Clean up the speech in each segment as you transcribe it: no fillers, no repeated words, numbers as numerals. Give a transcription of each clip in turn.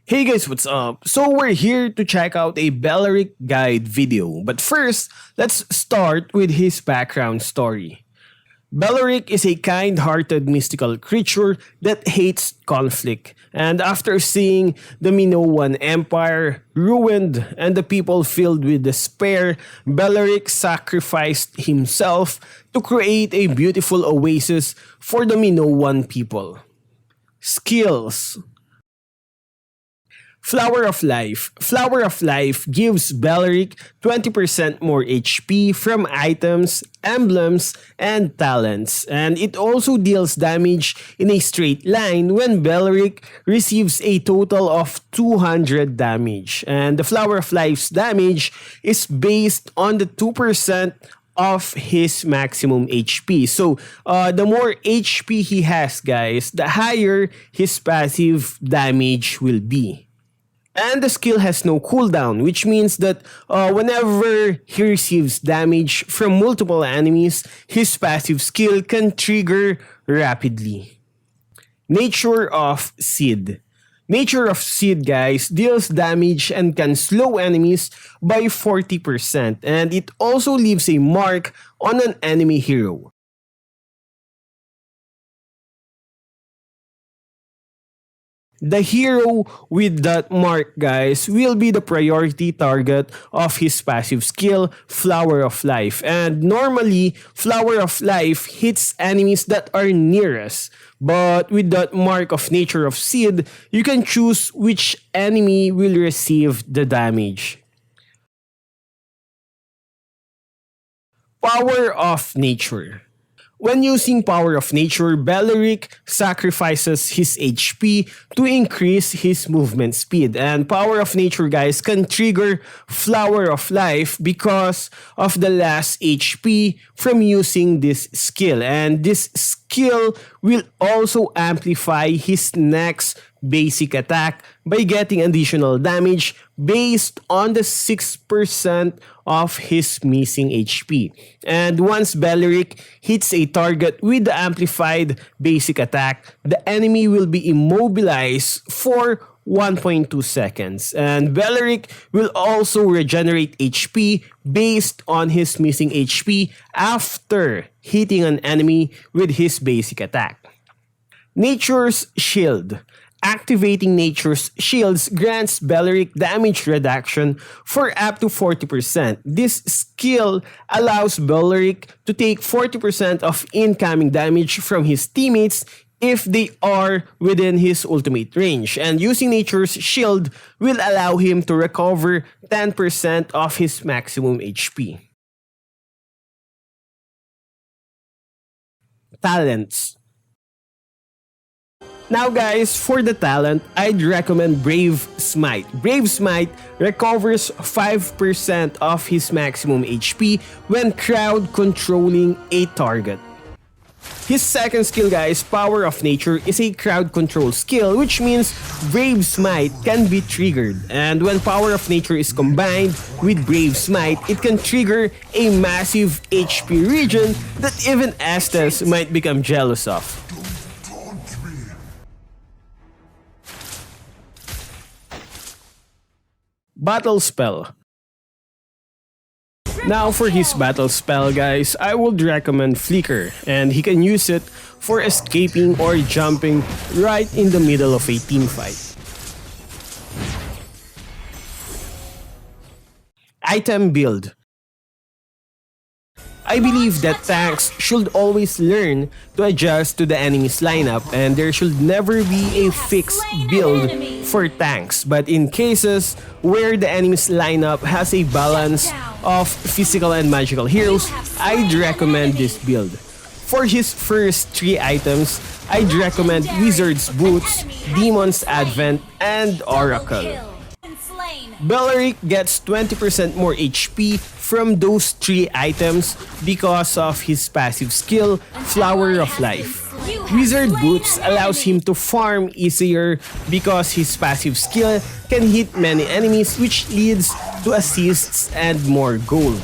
Hey guys, what's up? So we're here to check out a Belerick guide video. But first, let's start with his background story. Belerick is a kind-hearted mystical creature that hates conflict. And after seeing the Minoan Empire ruined and the people filled with despair, Belerick sacrificed himself to create a beautiful oasis for the Minoan people. Skills. Flower of Life. Flower of Life gives Belerick 20% more HP from items, emblems, and talents. And it also deals damage in a straight line when Belerick receives a total of 200 damage. And the Flower of Life's damage is based on the 2% of his maximum HP. So, the more HP he has, guys, the higher his passive damage will be. And the skill has no cooldown, which means that whenever he receives damage from multiple enemies, his passive skill can trigger rapidly. Nature of Seed. Nature of Seed, guys, deals damage and can slow enemies by 40%, and it also leaves a mark on an enemy hero. The hero with that mark, guys, will be the priority target of his passive skill, Flower of Life. And normally, Flower of Life hits enemies that are near us. But with that mark of Nature of Seed, you can choose which enemy will receive the damage. Power of Nature. When using Power of Nature, Belerick sacrifices his HP to increase his movement speed. And Power of Nature, guys, can trigger Flower of Life because of the last HP from using this skill. And this skill will also amplify his next basic attack by getting additional damage based on the 6% of his missing HP. And once Belerick hits a target with the amplified basic attack, the enemy will be immobilized for 1.2 seconds. And Belerick will also regenerate HP based on his missing HP after hitting an enemy with his basic attack. Nature's Shield. Activating Nature's Shields grants Belerick damage reduction for up to 40%. This skill allows Belerick to take 40% of incoming damage from his teammates if they are within his ultimate range. And using Nature's Shield will allow him to recover 10% of his maximum HP. Talents. Now guys, for the talent, I'd recommend Brave Smite. Brave Smite recovers 5% of his maximum HP when crowd controlling a target. His second skill, guys, Power of Nature, is a crowd control skill, which means Brave Smite can be triggered. And when Power of Nature is combined with Brave Smite, it can trigger a massive HP region that even Estes might become jealous of. Battlespell. Now for his Battlespell, guys, I would recommend Flicker, and he can use it for escaping or jumping right in the middle of a team fight. Item build. I believe that tanks should always learn to adjust to the enemy's lineup, and there should never be a fixed build for tanks. But in cases where the enemy's lineup has a balance of physical and magical heroes, I'd recommend this build. For his first 3 items, I'd recommend Wizard's Boots, Demon's Advent, and Oracle. Belerick gets 20% more HP from those 3 items because of his passive skill, Flower of Life. Wizard Boots allows him to farm easier because his passive skill can hit many enemies, which leads to assists and more gold.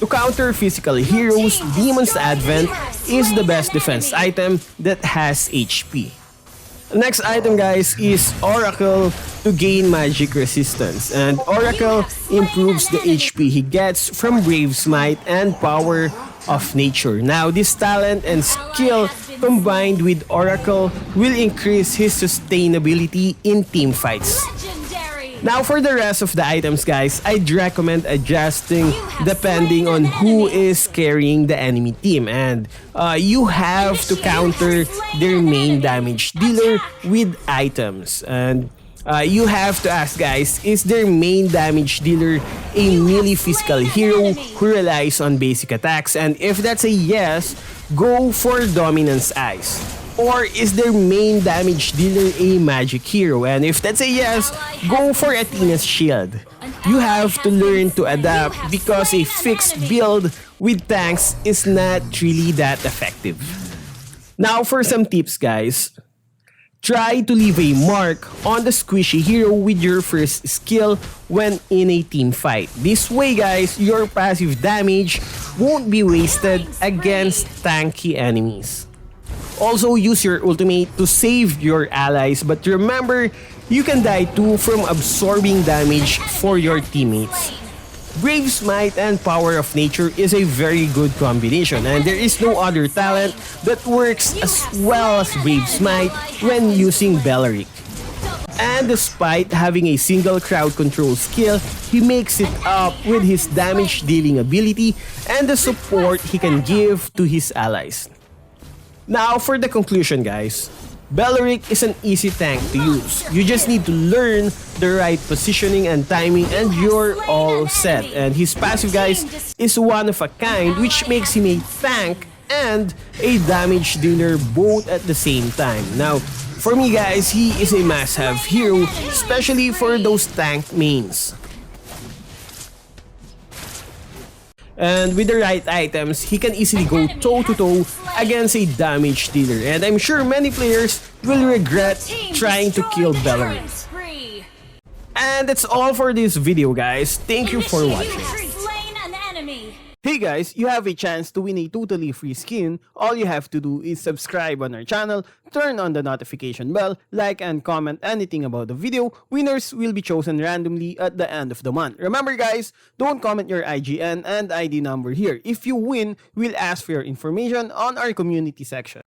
To counter physical heroes, Demon's Advent is the best defense item that has HP. Next item, guys, is Oracle. to gain magic resistance, and Oracle improves the HP he gets from Brave Smite and Power of Nature. Now, this talent and skill combined with Oracle will increase his sustainability in team fights. Now, for the rest of the items, guys, I'd recommend adjusting depending on who is carrying the enemy team. And you have to counter their main damage dealer with items. And you have to ask, guys, is their main damage dealer a melee physical hero who relies on basic attacks? And if that's a yes, go for Dominance Eyes. Or is their main damage dealer a magic hero? And if that's a yes, go for Athena's Shield. You have to learn to adapt because a fixed build with tanks is not really that effective. Now for some tips, guys. Try to leave a mark on the squishy hero with your first skill when in a team fight. This way, guys, your passive damage won't be wasted against tanky enemies. Also, use your ultimate to save your allies, but remember, you can die too from absorbing damage for your teammates. Brave Smite and Power of Nature is a very good combination, and there is no other talent that works as well as Brave Smite when using Belerick. And despite having a single crowd control skill, he makes it up with his damage dealing ability and the support he can give to his allies. Now for the conclusion, guys. Belerick is an easy tank to use. You just need to learn the right positioning and timing and you're all set. And his passive, guys, is one of a kind, which makes him a tank and a damage dealer both at the same time. Now, for me, guys, he is a must-have hero, especially for those tank mains. And with the right items, he can easily go toe-to-toe against a damage dealer. And I'm sure many players will regret trying to kill Belerick. And that's all for this video, guys. Thank you for watching. Hey guys, you have a chance to win a totally free skin. All you have to do is subscribe on our channel, turn on the notification bell, like and comment anything about the video. Winners will be chosen randomly at the end of the month. Remember guys, don't comment your IGN and ID number here. If you win, we'll ask for your information on our community section.